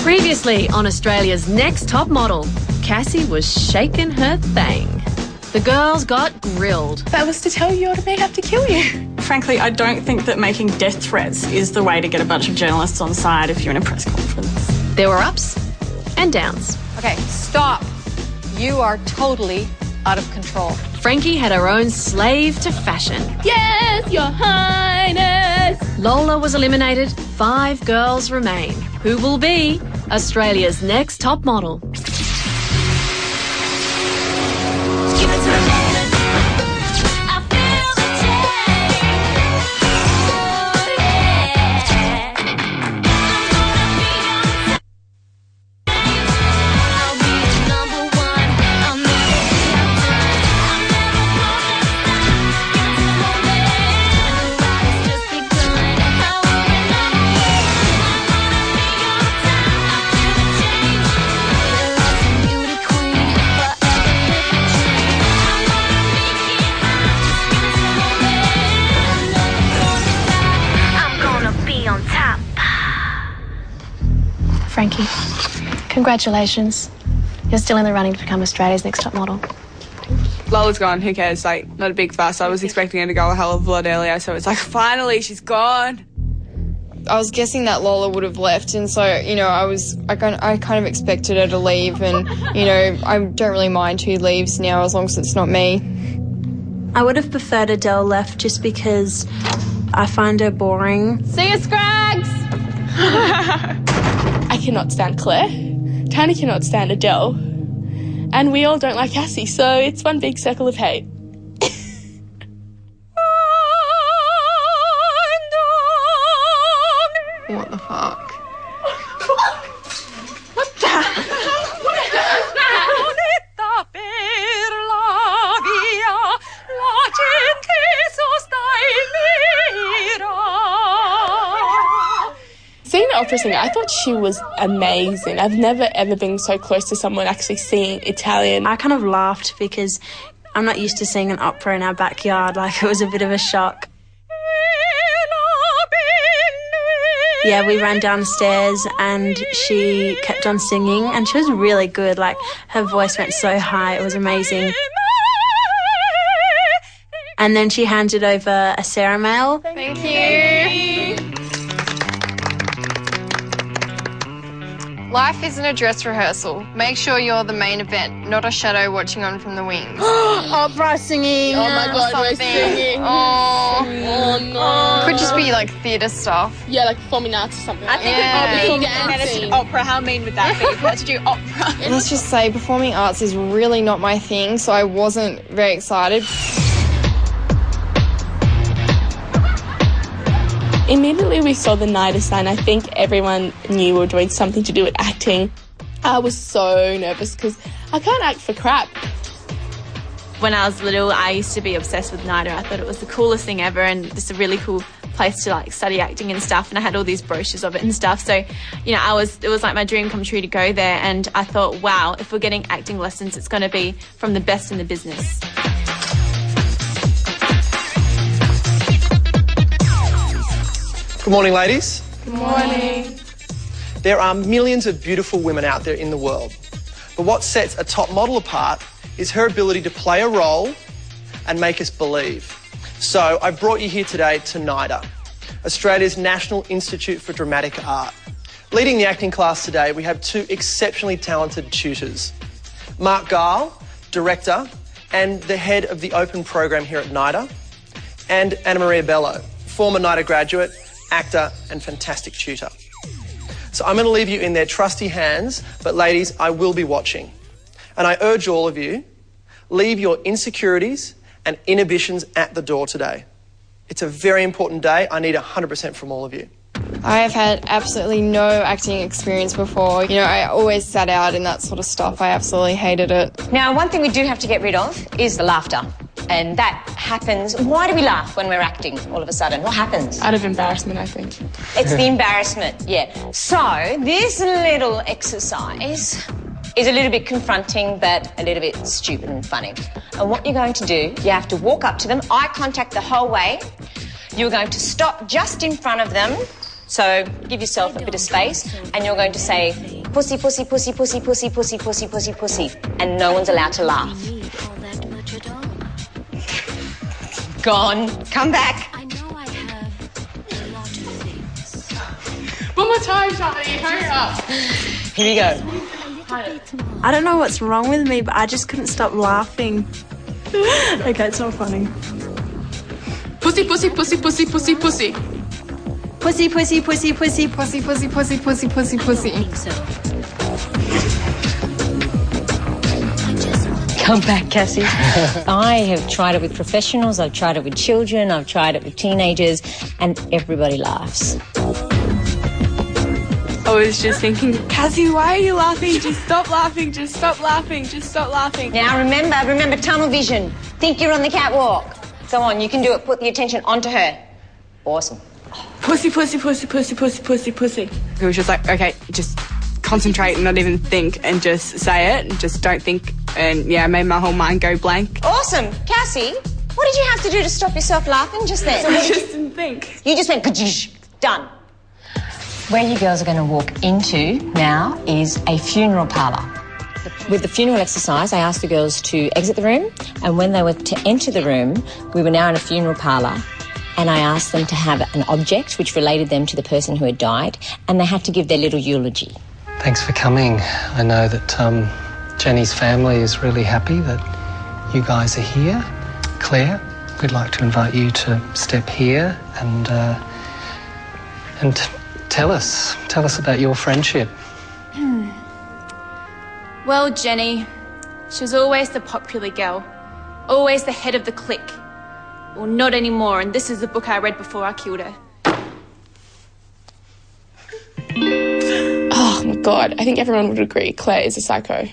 Previously on Australia's Next Top Model, Cassie was shaking her thing. The girls got grilled. That was to tell you or to have to kill you. Frankly, I don't think that making death threats is the way to get a bunch of journalists on side if you're in a press conference. There were ups and downs. Okay, stop. You are totally out of control. Frankie had her own slave to fashion. Yes, Your Highness. Lola was eliminated. 5 girls remain. Who will be Australia's next top model? Frankie, congratulations. You're still in the running to become Australia's next top model. Lola's gone, who cares? Like, not a big fuss. I was expecting her to go a hell of a lot earlier, so it's like, finally, she's gone. I was guessing that Lola would have left, and so, you know, I kind of expected her to leave, and, you know, I don't really mind who leaves now as long as it's not me. I would have preferred Adele left just because I find her boring. See you, Scrags! I cannot stand Claire. Tiny cannot stand Adele. And we all don't like Cassie, so it's one big circle of hate. What the fuck? What the? Seeing an opera singer, I thought she was amazing. I've never ever been so close to someone actually singing Italian. I kind of laughed because I'm not used to seeing an opera in our backyard. Like, it was a bit of a shock. Yeah, we ran downstairs and she kept on singing and she was really good. Like, her voice went so high, it was amazing. And then she handed over a Sarah mail. Thank you. Life isn't a dress rehearsal. Make sure you're the main event, not a shadow watching on from the wings. Opera singing. Oh my God, we're singing. Oh no. Could just be like theatre stuff. Yeah, like performing arts or something. I think Yeah. we'd be dancing. Opera, how mean would that be if we had to do opera? Let's just say performing arts is really not my thing, so I wasn't very excited. Immediately we saw the NIDA sign. I think everyone knew we were doing something to do with acting. I was so nervous because I can't act for crap. When I was little, I used to be obsessed with NIDA. I thought it was the coolest thing ever and just a really cool place to like study acting and stuff, and I had all these brochures of it and stuff. So, you know, it was like my dream come true to go there, and I thought, wow, if we're getting acting lessons, it's going to be from the best in the business. Good morning, ladies. Good morning. There are millions of beautiful women out there in the world, but what sets a top model apart is her ability to play a role and make us believe. So I brought you here today to NIDA, Australia's National Institute for Dramatic Art. Leading the acting class today, we have 2 exceptionally talented tutors. Mark Gile, director and the head of the Open program here at NIDA, and Anna Maria Bello, former NIDA graduate, actor and fantastic tutor. So I'm going to leave you in their trusty hands, but ladies, I will be watching. And I urge all of you, leave your insecurities and inhibitions at the door today. It's a very important day. I need 100% from all of you. I have had absolutely no acting experience before. You know, I always sat out in that sort of stuff. I absolutely hated it. Now, one thing we do have to get rid of is the laughter. And that happens. Why do we laugh when we're acting all of a sudden? What happens? Out of embarrassment, I think. It's the embarrassment, yeah. So this little exercise is a little bit confronting, but a little bit stupid and funny. And what you're going to do, you have to walk up to them, eye contact the whole way. You're going to stop just in front of them. So give yourself a bit of space, and you're going to say, pussy, pussy, pussy, pussy, pussy, pussy, pussy, pussy, pussy, and no one's allowed to laugh. Gone. Come back. One more time, Charlie. Hurry up. Here we go. I don't know what's wrong with me, but I just couldn't stop laughing. Okay, it's not funny. Pussy, pussy, pussy, pussy, pussy, pussy. Pussy, pussy, pussy, pussy, pussy, pussy, pussy, pussy, pussy, pussy. Come back, Cassie. I have tried it with professionals, I've tried it with children, I've tried it with teenagers, and everybody laughs. I was just thinking, Cassie, why are you laughing? Just stop laughing, just stop laughing, just stop laughing. Now remember tunnel vision. Think you're on the catwalk. Go on, you can do it. Put the attention onto her. Awesome. Pussy, pussy, pussy, pussy, pussy, pussy, pussy. It was just like, okay, just concentrate and not even think and just say it and just don't think. And yeah, I made my whole mind go blank. Awesome. Cassie, what did you have to do to stop yourself laughing just then? I just didn't think. You just went, done. Where you girls are going to walk into now is a funeral parlour. With the funeral exercise, I asked the girls to exit the room, and when they were to enter the room, we were now in a funeral parlour, and I asked them to have an object which related them to the person who had died, and they had to give their little eulogy. Thanks for coming. I know that Jenny's family is really happy that you guys are here. Claire, we'd like to invite you to step here and tell us about your friendship. Well, Jenny, she was always the popular girl, always the head of the clique. Well, not anymore, and this is the book I read before I killed her. Oh, my God. I think everyone would agree Claire is a psycho.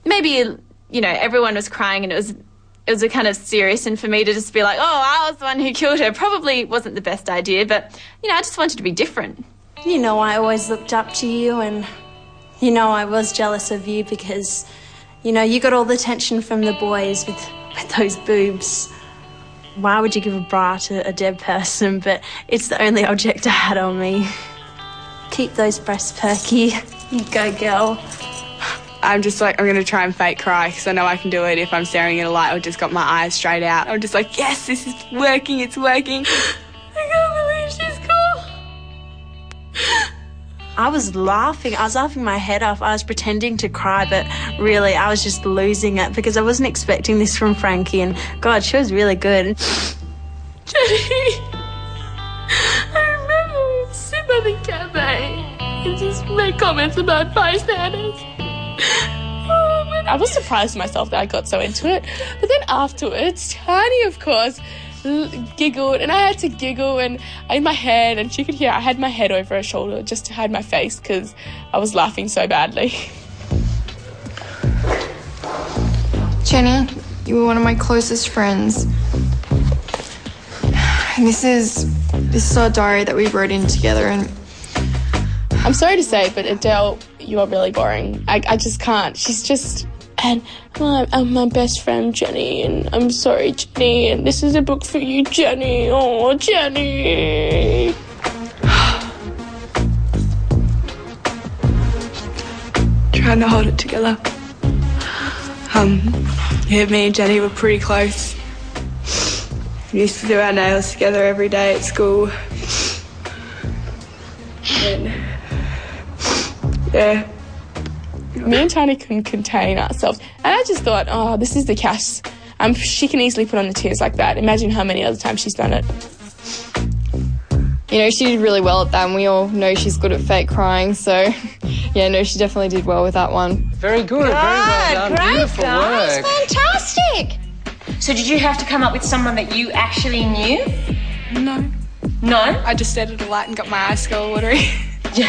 Maybe, you know, everyone was crying and it was a kind of serious, and for me to just be like, oh, I was the one who killed her, probably wasn't the best idea, but, you know, I just wanted to be different. You know, I always looked up to you, and, you know, I was jealous of you because, you know, you got all the attention from the boys with those boobs. Why would you give a bra to a dead person? But it's the only object I had on me. Keep those breasts perky. You go, girl. I'm just like, I'm going to try and fake cry because I know I can do it if I'm staring at a light or just got my eyes straight out. I'm just like, yes, this is working, it's working. I can't believe she's cool. I was laughing my head off. I was pretending to cry, but really I was just losing it because I wasn't expecting this from Frankie, and God, she was really good. Jenny, I remember we'd sit by the cafe and just make comments about bystanders. I was surprised myself that I got so into it, but then afterwards, Tiny, of course, giggled, and I had to giggle, and in my head, and she could hear I had my head over her shoulder just to hide my face because I was laughing so badly. Jenny, you were one of my closest friends. And this is our diary that we wrote in together, and I'm sorry to say, but Adele, you are really boring. I just can't. She's just... And I'm my best friend, Jenny, and I'm sorry, Jenny, and this is a book for you, Jenny. Oh, Jenny. Trying to hold it together. Yeah, me and Jenny were pretty close. We used to do our nails together every day at school. And, yeah. Me and Tiny couldn't contain ourselves. And I just thought, oh, this is the Cass. She can easily put on the tears like that. Imagine how many other times she's done it. you know, she did really well at that, and we all know she's good at fake crying, so yeah, no, she definitely did well with that one. Very good, very well done. Great, Beautiful guys, work. Fantastic. So did you have to come up with someone that you actually knew? No. No? I just stared at a light and got my eyes skull watery. Brilliant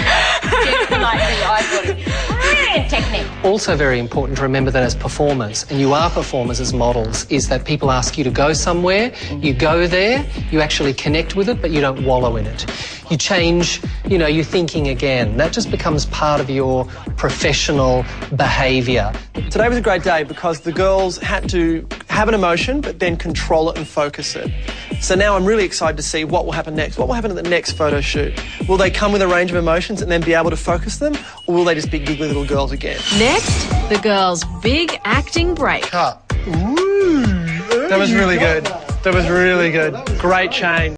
technique. Also very important to remember that as performers, and you are performers as models, is that people ask you to go somewhere, you go there, you actually connect with it, but you don't wallow in it. You change, you know, your thinking again. That just becomes part of your professional behaviour. Today was a great day because the girls had to have an emotion but then control it and focus it. So now I'm really excited to see what will happen next. What will happen at the next photo shoot? Will they come with a range of emotions and then be able to focus them, or will they just be giggly little girls again? Next, the girls' big acting break. Cut. Ooh. That was really good. That was really good. Great change.